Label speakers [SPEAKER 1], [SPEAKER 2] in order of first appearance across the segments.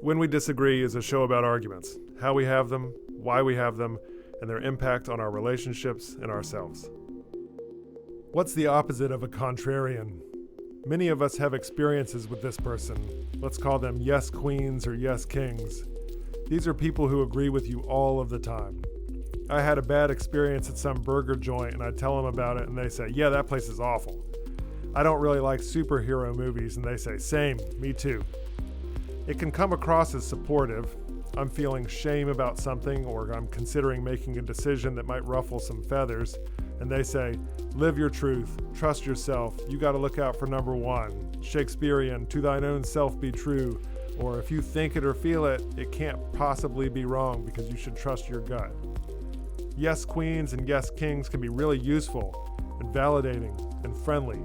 [SPEAKER 1] When We Disagree is a show about arguments, how we have them, why we have them, and their impact on our relationships and ourselves. What's the opposite of a contrarian? Many of us have experiences with this person. Let's call them yes queens or yes kings. These are people who agree with you all of the time. I had a bad experience at some burger joint and I tell them about it and they say, yeah, that place is awful. I don't really like superhero movies and they say, same, me too. It can come across as supportive. I'm feeling shame about something or I'm considering making a decision that might ruffle some feathers, and they say, live your truth, trust yourself, you gotta look out for number one, Shakespearean, to thine own self be true, or if you think it or feel it, it can't possibly be wrong because you should trust your gut. Yes queens and yes kings can be really useful and validating and friendly,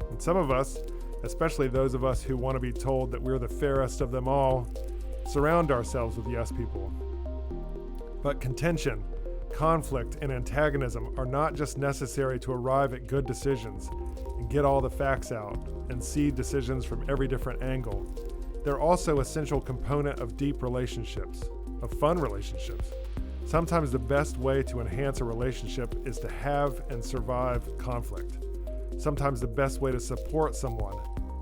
[SPEAKER 1] and some of us, especially those of us who want to be told that we're the fairest of them all, surround ourselves with yes people. But contention, conflict, and antagonism are not just necessary to arrive at good decisions and get all the facts out and see decisions from every different angle. They're also essential component of deep relationships, of fun relationships. Sometimes the best way to enhance a relationship is to have and survive conflict. Sometimes the best way to support someone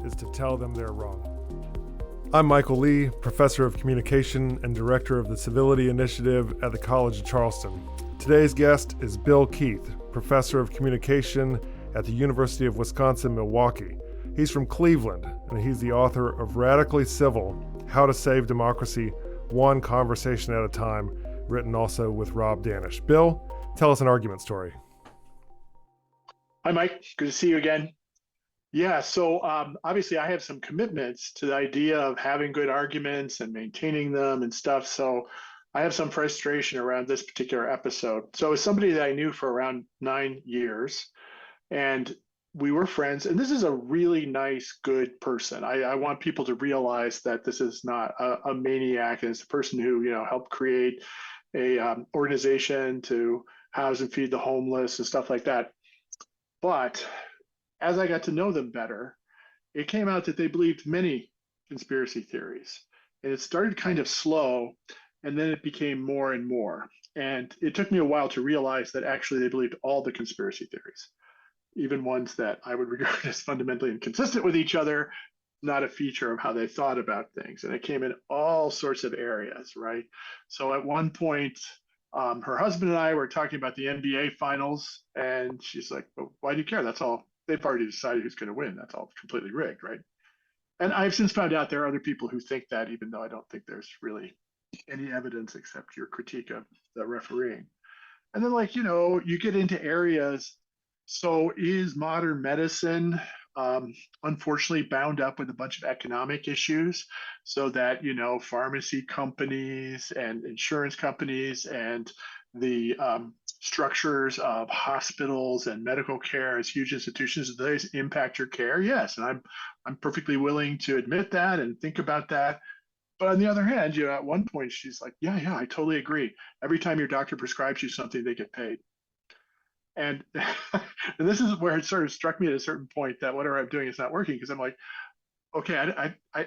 [SPEAKER 1] is to tell them they're wrong. I'm Michael Lee, Professor of Communication and Director of the Civility Initiative at the College of Charleston. Today's guest is Bill Keith, Professor of Communication at the University of Wisconsin-Milwaukee. He's from Cleveland, and he's the author of Radically Civil, How to Save Democracy, One Conversation at a Time, written also with Rob Danish. Bill, tell us an argument story.
[SPEAKER 2] Hi, Mike. Good to see you again. Yeah, so obviously I have some commitments to the idea of having good arguments and maintaining them and stuff. So I have some frustration around this particular episode. So it's somebody that I knew for around 9 years, and we were friends. And this is a really nice, good person. I want people to realize that this is not a maniac, and it's a person who, helped create a organization to house and feed the homeless and stuff like that. But as I got to know them better, it came out that they believed many conspiracy theories. And it started kind of slow, and then it became more and more. And it took me a while to realize that actually they believed all the conspiracy theories, even ones that I would regard as fundamentally inconsistent with each other, not a feature of how they thought about things. And it came in all sorts of areas, right? So at one point, her husband and I were talking about the NBA finals, and she's like, well, why do you care? That's all. They've already decided who's going to win. That's all completely rigged, right? And I've since found out there are other people who think that, even though I don't think there's really any evidence except your critique of the refereeing. And then, you get into areas. So is modern medicine unfortunately bound up with a bunch of economic issues so that, pharmacy companies and insurance companies and the structures of hospitals and medical care as huge institutions, do those impact your care? Yes. And I'm perfectly willing to admit that and think about that. But on the other hand, at one point she's like, yeah, I totally agree. Every time your doctor prescribes you something, they get paid. And, and this is where it sort of struck me at a certain point that whatever I'm doing is not working, because I'm like, okay,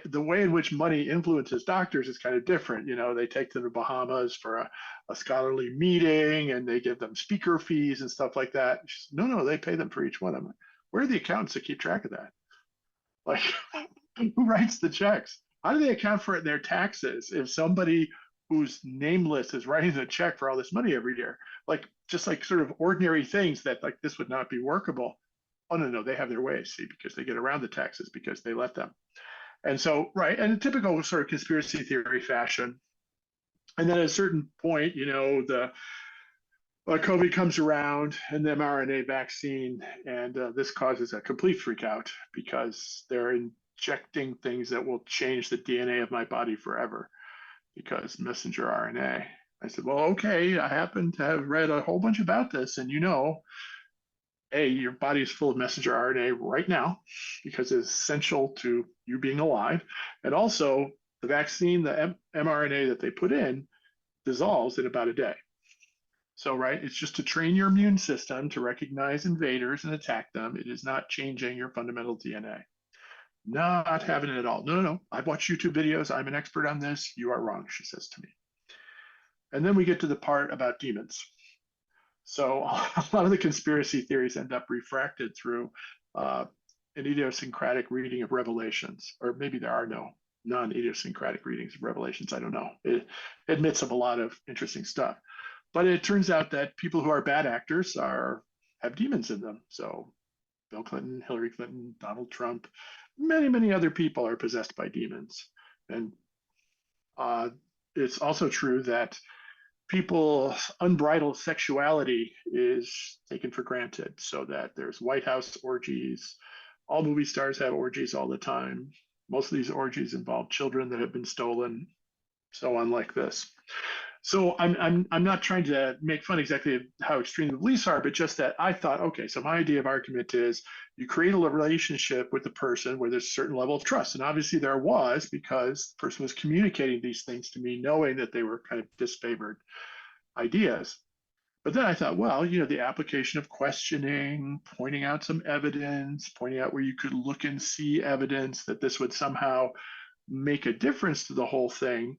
[SPEAKER 2] the way in which money influences doctors is kind of different. They take them to Bahamas for a scholarly meeting and they give them speaker fees and stuff like that. She said, no, they pay them for each one. I'm like, where are the accountants that keep track of that? Like, who writes the checks? How do they account for it in their taxes if somebody who's nameless is writing the check for all this money every year? Just like sort of ordinary things that like this would not be workable. Oh, no, they have their ways, see, because they get around the taxes because they let them. And so, right, and a typical sort of conspiracy theory fashion. And then at a certain point, the COVID comes around and the mRNA vaccine, and this causes a complete freak out because they're injecting things that will change the DNA of my body forever because messenger RNA. I said, well, okay, I happen to have read a whole bunch about this, and hey, your body is full of messenger RNA right now because it's essential to you being alive. And also, the vaccine, the mRNA that they put in, dissolves in about a day. So, right, it's just to train your immune system to recognize invaders and attack them. It is not changing your fundamental DNA. Not having it at all. No, no, no. I've watched YouTube videos. I'm an expert on this. You are wrong, she says to me. And then we get to the part about demons. So a lot of the conspiracy theories end up refracted through uh, an idiosyncratic reading of Revelations, or maybe there are no non-idiosyncratic readings of Revelations. I don't know. It admits of a lot of interesting stuff, but it turns out that people who are bad actors are have demons in them. So Bill Clinton, Hillary Clinton, Donald Trump, many other people are possessed by demons, and uh, it's also true that people's unbridled sexuality is taken for granted, so that there's White House orgies. All movie stars have orgies all the time. Most of these orgies involve children that have been stolen, so on like this. So I'm not trying to make fun exactly of how extreme the beliefs are, but just that I thought, okay, so my idea of argument is you create a relationship with the person where there's a certain level of trust. And obviously there was, because the person was communicating these things to me, knowing that they were kind of disfavored ideas. But then I thought, well, the application of questioning, pointing out some evidence, pointing out where you could look and see evidence that this would somehow make a difference to the whole thing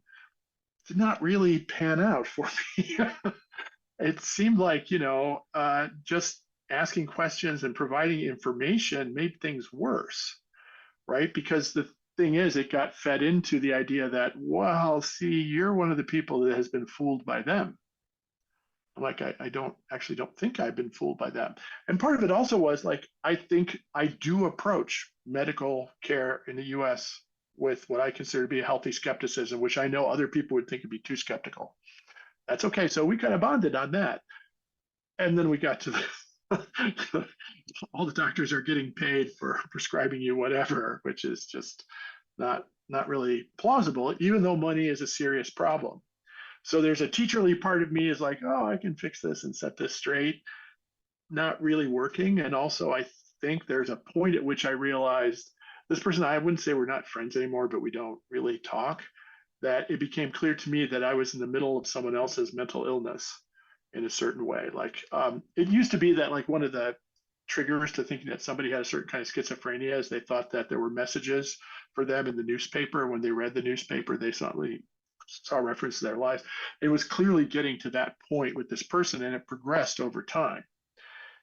[SPEAKER 2] did not really pan out for me. It seemed like, just asking questions and providing information made things worse, right? Because the thing is, it got fed into the idea that, well, see, you're one of the people that has been fooled by them. I'm like, I don't think I've been fooled by them. And part of it also was like, I think I do approach medical care in the US with what I consider to be a healthy skepticism, which I know other people would think would be too skeptical. That's okay. So we kind of bonded on that. And then we got to all the doctors are getting paid for prescribing you whatever, which is just not really plausible, even though money is a serious problem. So there's a teacherly part of me is like, oh, I can fix this and set this straight. Not really working. And also, I think there's a point at which I realized this person, I wouldn't say we're not friends anymore, but we don't really talk. That it became clear to me that I was in the middle of someone else's mental illness in a certain way. Like it used to be that like one of the triggers to thinking that somebody had a certain kind of schizophrenia is they thought that there were messages for them in the newspaper. When they read the newspaper, they suddenly saw reference to their lives. It was clearly getting to that point with this person, and it progressed over time.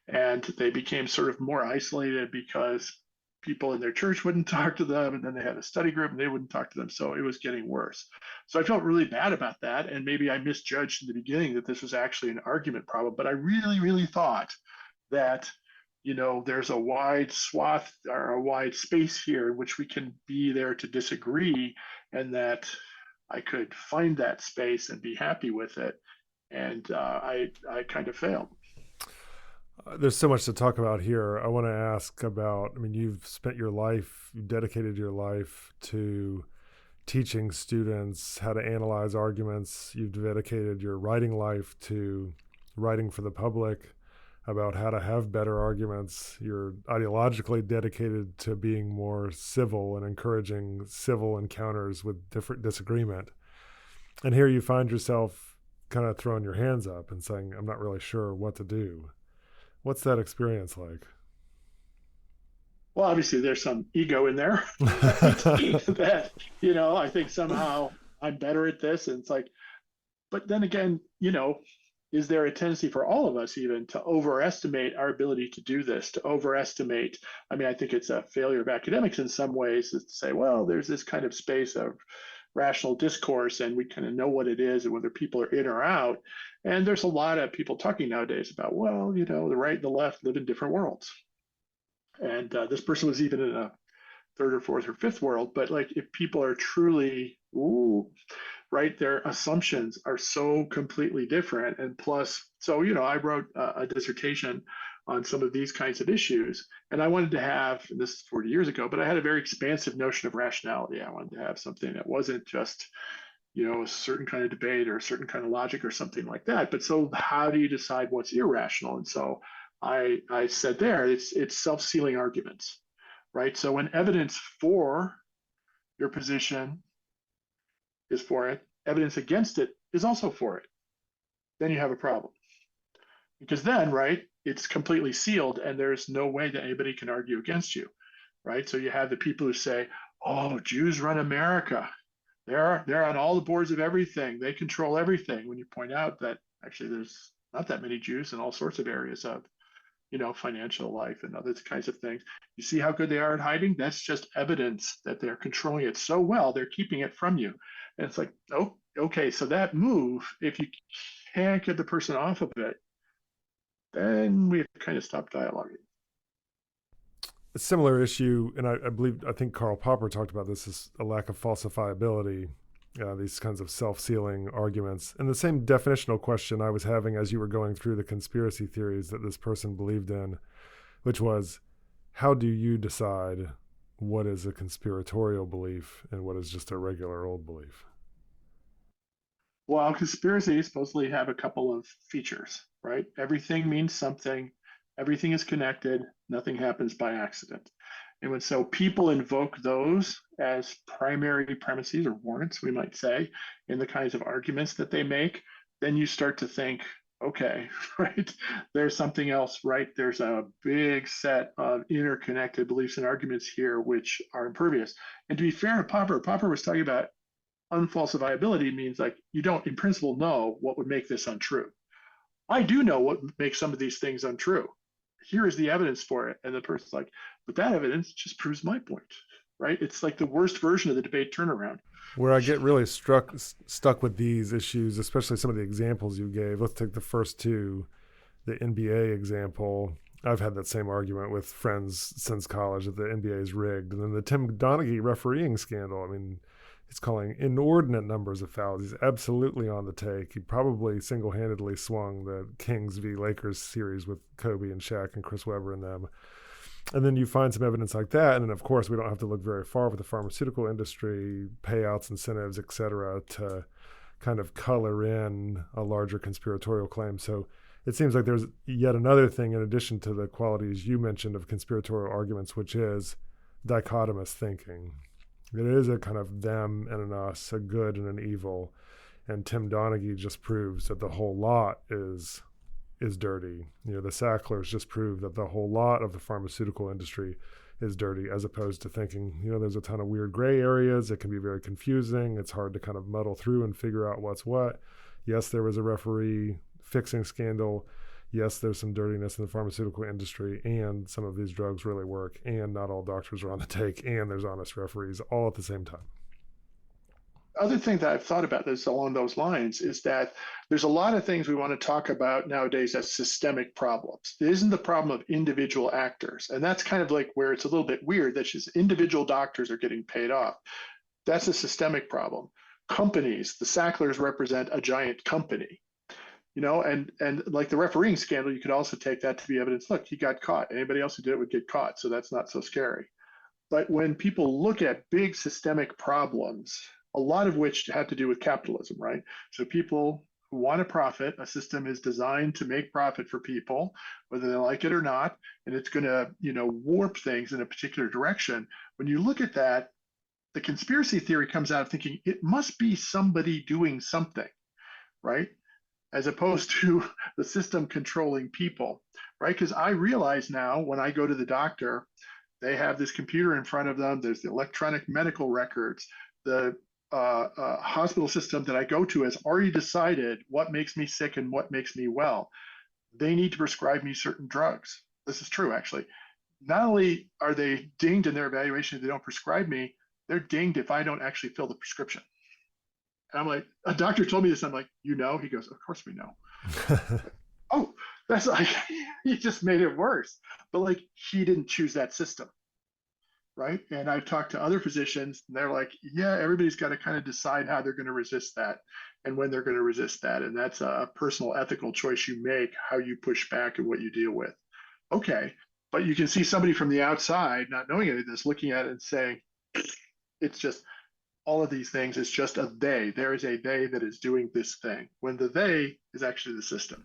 [SPEAKER 2] And they became sort of more isolated because people in their church wouldn't talk to them, and then they had a study group and they wouldn't talk to them. So it was getting worse. So I felt really bad about that. And maybe I misjudged in the beginning that this was actually an argument problem, but I really thought that there's a wide swath or a wide space here in which we can be there to disagree, and that I could find that space and be happy with it. And I kind of failed.
[SPEAKER 1] There's so much to talk about here. I want to ask about, I mean, you've spent your life, you've dedicated your life to teaching students how to analyze arguments. You've dedicated your writing life to writing for the public about how to have better arguments. You're ideologically dedicated to being more civil and encouraging civil encounters with different disagreement. And here you find yourself kind of throwing your hands up and saying, I'm not really sure what to do. What's that experience like?
[SPEAKER 2] Well, obviously there's some ego in there that, I think somehow I'm better at this. And it's like, but then again, is there a tendency for all of us even to overestimate our ability to do this, to overestimate? I mean, I think it's a failure of academics in some ways to say, well, there's this kind of space of rational discourse and we kind of know what it is and whether people are in or out. And there's a lot of people talking nowadays about, well, the right and the left live in different worlds. And this person was even in a third or fourth or fifth world. But like, if people are truly, right, their assumptions are so completely different. And plus, so, I wrote a dissertation on some of these kinds of issues. And I wanted to have, and this is 40 years ago, but I had a very expansive notion of rationality. I wanted to have something that wasn't just, a certain kind of debate or a certain kind of logic or something like that. But so how do you decide what's irrational? And so I said there, it's self-sealing arguments, right? So when evidence for your position is for it, evidence against it is also for it. Then you have a problem. Because then, right, it's completely sealed and there's no way that anybody can argue against you. right? So you have the people who say, "Oh, Jews run America. They're on all the boards of everything. They control everything." When you point out that actually there's not that many Jews in all sorts of areas of financial life and other kinds of things. You see how good they are at hiding? That's just evidence that they're controlling it so well, they're keeping it from you. And it's like, oh, okay, so that move, if you can't get the person off of it, then we have to kind of stop dialoguing.
[SPEAKER 1] A similar issue, and I think Karl Popper talked about this, is a lack of falsifiability, these kinds of self-sealing arguments. And the same definitional question I was having as you were going through the conspiracy theories that this person believed in, which was, how do you decide what is a conspiratorial belief and what is just a regular old belief?
[SPEAKER 2] Well, conspiracies supposedly have a couple of features, right? Everything means something, everything is connected, nothing happens by accident. And when so people invoke those as primary premises or warrants, we might say, in the kinds of arguments that they make, then you start to think, okay, right, there's something else, right? There's a big set of interconnected beliefs and arguments here which are impervious. And to be fair to Popper, Popper was talking about unfalsifiability means like you don't in principle know what would make this untrue. I do know what makes some of these things untrue. Here is the evidence for it. And the person's like, but that evidence just proves my point, right? It's like the worst version of the debate turnaround.
[SPEAKER 1] Where I get really stuck with these issues, especially some of the examples you gave. Let's take the first two, the NBA example. I've had that same argument with friends since college that the NBA is rigged. And then the Tim Donaghy refereeing scandal. I mean, he's calling inordinate numbers of fouls. He's absolutely on the take. He probably single-handedly swung the Kings v. Lakers series with Kobe and Shaq and Chris Webber and them. And then you find some evidence like that, and then of course we don't have to look very far with the pharmaceutical industry, payouts, incentives, et cetera, to kind of color in a larger conspiratorial claim. So it seems like there's yet another thing in addition to the qualities you mentioned of conspiratorial arguments, which is dichotomous thinking. It is a kind of them and an us, a good and an evil. And Tim Donaghy just proves that the whole lot is dirty. The Sacklers just prove that the whole lot of the pharmaceutical industry is dirty, as opposed to thinking, there's a ton of weird gray areas. It can be very confusing. It's hard to kind of muddle through and figure out what's what. Yes, there was a referee fixing scandal. Yes, there's some dirtiness in the pharmaceutical industry, and some of these drugs really work, and not all doctors are on the take, and there's honest referees all at the same time.
[SPEAKER 2] Other thing that I've thought about this along those lines is that there's a lot of things we want to talk about nowadays as systemic problems. It isn't the problem of individual actors. And that's kind of like where it's a little bit weird that just individual doctors are getting paid off. That's a systemic problem. Companies, the Sacklers represent a giant company. And like the refereeing scandal, you could also take that to be evidence. Look, he got caught. Anybody else who did it would get caught. So that's not so scary. But when people look at big systemic problems, a lot of which have to do with capitalism, right? So people who want to profit, a system is designed to make profit for people, whether they like it or not, and it's going to, warp things in a particular direction. When you look at that, the conspiracy theory comes out thinking it must be somebody doing something, right? As opposed to the system controlling people, right? Because I realize now when I go to the doctor, they have this computer in front of them. There's the electronic medical records. The hospital system that I go to has already decided what makes me sick and what makes me well. They need to prescribe me certain drugs. This is true, actually. Not only are they dinged in their evaluation if they don't prescribe me, they're dinged if I don't actually fill the prescription. And I'm like, a doctor told me this. I'm like, He goes, of course we know. Oh, that's like, he just made it worse. But like, he didn't choose that system. Right. And I've talked to other physicians, and they're like, yeah, everybody's got to kind of decide how they're going to resist that and when they're going to resist that. And that's a personal ethical choice you make, how you push back and what you deal with. Okay. But you can see somebody from the outside, not knowing any of this, looking at it and saying, it's just all of these things. It's just a they. There is a they that is doing this thing, when the they is actually the system.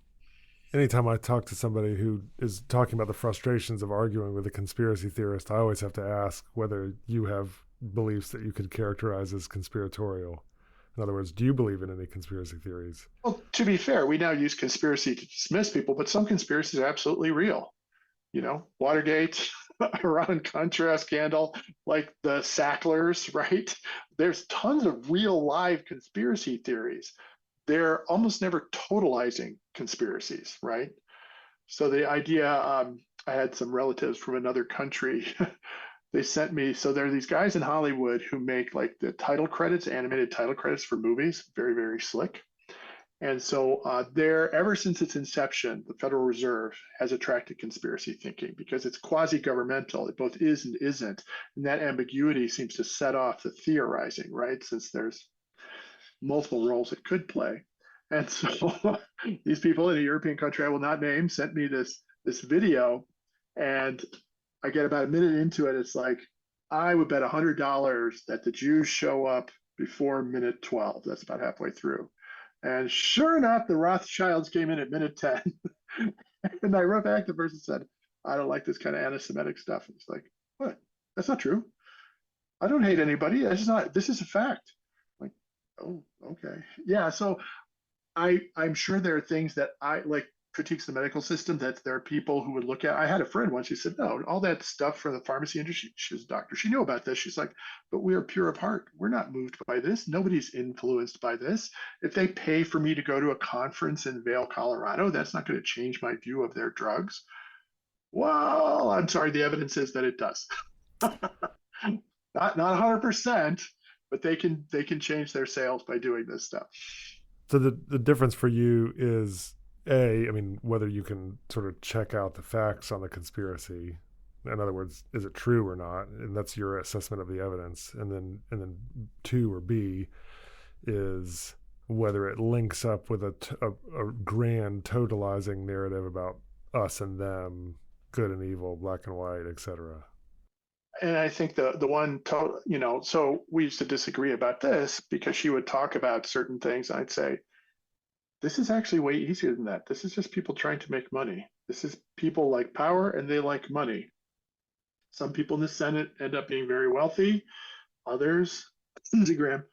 [SPEAKER 1] Anytime I talk to somebody who is talking about the frustrations of arguing with a conspiracy theorist, I always have to ask whether you have beliefs that you could characterize as conspiratorial. In other words, do you believe in any conspiracy theories?
[SPEAKER 2] Well, to be fair, we now use conspiracy to dismiss people, but some conspiracies are absolutely real. Watergate, Iran-Contra scandal, like the Sacklers, right? There's tons of real live conspiracy theories. They're almost never totalizing conspiracies, right? So the idea, I had some relatives from another country. They sent me, so there are these guys in Hollywood who make like the title credits, animated title credits for movies, very, very slick. And so there, ever since its inception, the Federal Reserve has attracted conspiracy thinking because it's quasi-governmental. It both is and isn't. And that ambiguity seems to set off the theorizing, right? Since there's multiple roles it could play. And so these people in a European country I will not name sent me this video, and I get about a minute into it. It's like, I would bet $100 that the Jews show up before minute 12. That's about halfway through. And sure enough, the Rothschilds came in at minute 10. And I wrote back to the person and said, I don't like this kind of anti-Semitic stuff. And it's like, what? That's not true. I don't hate anybody. This is a fact. Like, oh, okay. Yeah. So I'm sure there are things that I like critiques the medical system that there are people who would look at. I had a friend once, she said, no, all that stuff for the pharmacy industry, she's a doctor. She knew about this. She's like, but we are pure of heart. We're not moved by this. Nobody's influenced by this. If they pay for me to go to a conference in Vail, Colorado, that's not going to change my view of their drugs. Well, I'm sorry, the evidence is that it does. Not 100%, but they can change their sales by doing this stuff.
[SPEAKER 1] So the difference for you is I mean, whether you can sort of check out the facts on the conspiracy. In other words, is it true or not? And that's your assessment of the evidence. And then two or B is whether it links up with a grand totalizing narrative about us and them, good and evil, black and white, etc.
[SPEAKER 2] And I think the one so we used to disagree about this because she would talk about certain things. And I'd say, this is actually way easier than that. This is just people trying to make money. This is people like power and they like money. Some people in the Senate end up being very wealthy. Others, Lindsey Graham,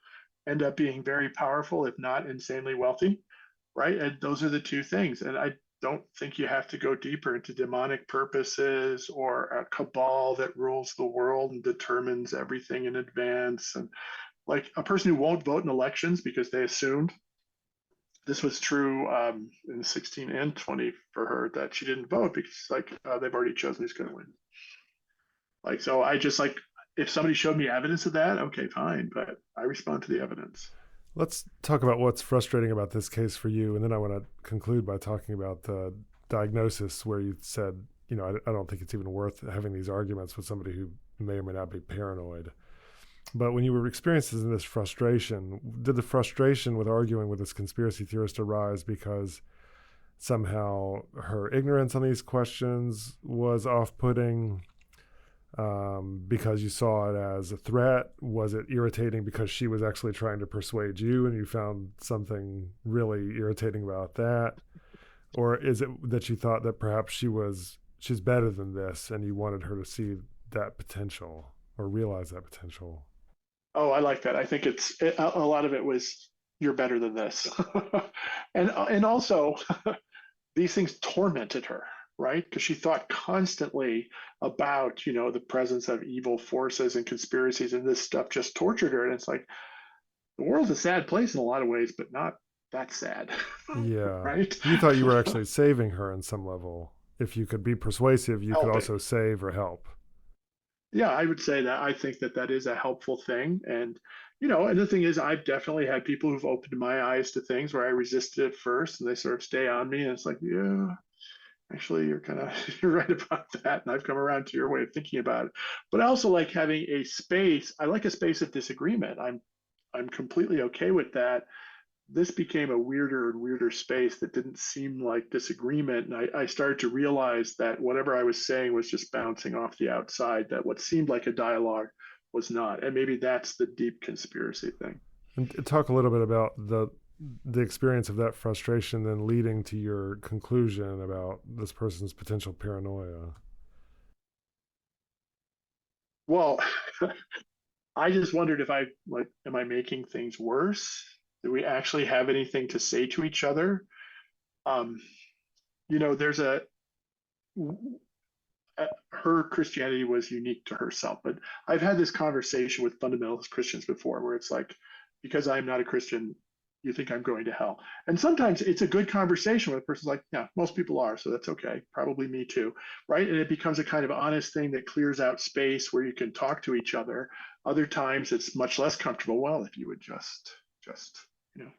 [SPEAKER 2] end up being very powerful, if not insanely wealthy, right? And those are the two things. And I don't think you have to go deeper into demonic purposes or a cabal that rules the world and determines everything in advance. And like a person who won't vote in elections because they assumed this was true in 16 and 20 for her, that she didn't vote because like they've already chosen who's going to win. Like, so I just like, if somebody showed me evidence of that, okay, fine, but I respond to the evidence.
[SPEAKER 1] Let's talk about what's frustrating about this case for you, and then I want to conclude by talking about the diagnosis where you said, I don't think it's even worth having these arguments with somebody who may or may not be paranoid. But when you were experiencing this frustration, did the frustration with arguing with this conspiracy theorist arise because somehow her ignorance on these questions was off-putting? Because you saw it as a threat? Was it irritating because she was actually trying to persuade you and you found something really irritating about that? Or is it that you thought that perhaps she's better than this and you wanted her to see that potential or realize that potential?
[SPEAKER 2] Oh, I like that. I think a lot of it was, you're better than this. And also these things tormented her, right? Because she thought constantly about, the presence of evil forces and conspiracies, and this stuff just tortured her. And it's like, the world's a sad place in a lot of ways, but not that sad,
[SPEAKER 1] Yeah.
[SPEAKER 2] right?
[SPEAKER 1] You thought you were actually saving her in some level. If you could be persuasive, you could
[SPEAKER 2] Helping.
[SPEAKER 1] also save or help.
[SPEAKER 2] Yeah, I would say that I think that is a helpful thing. And the thing is, I've definitely had people who've opened my eyes to things where I resisted at first and they sort of stay on me. And it's like, yeah, actually, you're right about that. And I've come around to your way of thinking about it. But I also like having a space. I like a space of disagreement. I'm completely okay with that. This became a weirder and weirder space that didn't seem like disagreement. And I started to realize that whatever I was saying was just bouncing off the outside, that what seemed like a dialogue was not. And maybe that's the deep conspiracy thing.
[SPEAKER 1] And talk a little bit about the experience of that frustration then leading to your conclusion about this person's potential paranoia.
[SPEAKER 2] Well, I just wondered if am I making things worse? Do we actually have anything to say to each other? Um, there's her Christianity was unique to herself. But I've had this conversation with fundamentalist Christians before, where it's like, because I'm not a Christian, you think I'm going to hell. And sometimes it's a good conversation where the person's like, yeah, most people are, so that's okay. Probably me too, right? And it becomes a kind of honest thing that clears out space where you can talk to each other. Other times it's much less comfortable. Well, if you would just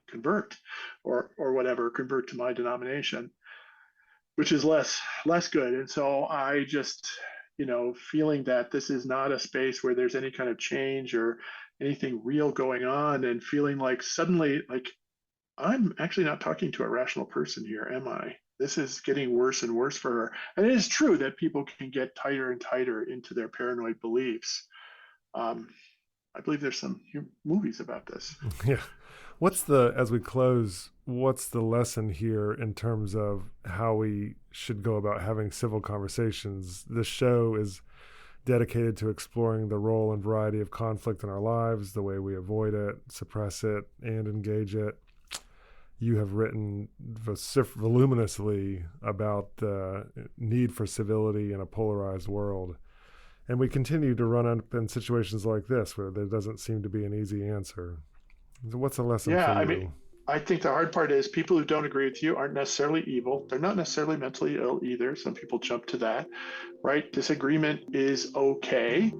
[SPEAKER 2] convert or whatever, convert to my denomination, which is less good. And so I just, feeling that this is not a space where there's any kind of change or anything real going on, and feeling like suddenly, like, I'm actually not talking to a rational person here, am I? This is getting worse and worse for her. And it is true that people can get tighter and tighter into their paranoid beliefs. I believe there's some movies about this.
[SPEAKER 1] Yeah. As we close, what's the lesson here in terms of how we should go about having civil conversations? This show is dedicated to exploring the role and variety of conflict in our lives, the way we avoid it, suppress it, and engage it. You have written voluminously about the need for civility in a polarized world. And we continue to run up in situations like this where there doesn't seem to be an easy answer. So what's a lesson for you?
[SPEAKER 2] I mean, I think the hard part is people who don't agree with you aren't necessarily evil. They're not necessarily mentally ill either. Some people jump to that, right? Disagreement is okay,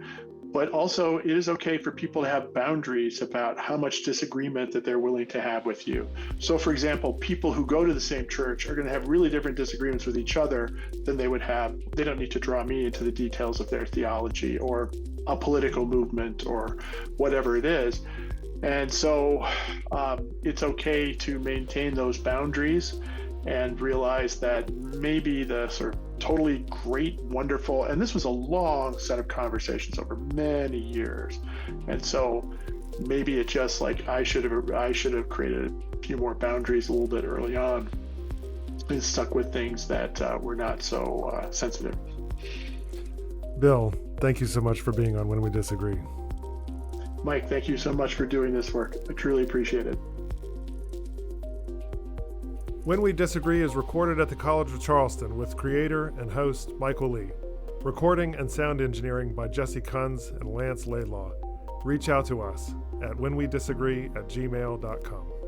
[SPEAKER 2] but also it is okay for people to have boundaries about how much disagreement that they're willing to have with you. So for example, people who go to the same church are going to have really different disagreements with each other than they would have. They don't need to draw me into the details of their theology or a political movement or whatever it is. And so it's okay to maintain those boundaries and realize that maybe the sort of totally great, wonderful, and this was a long set of conversations over many years. And so maybe it just like I should have created a few more boundaries a little bit early on and stuck with things that were not so sensitive.
[SPEAKER 1] Bill, thank you so much for being on When We Disagree.
[SPEAKER 2] Mike, thank you so much for doing this work. I truly appreciate it.
[SPEAKER 1] When We Disagree is recorded at the College of Charleston with creator and host Michael Lee. Recording and sound engineering by Jesse Kunz and Lance Laidlaw. Reach out to us at whenwedisagree@gmail.com.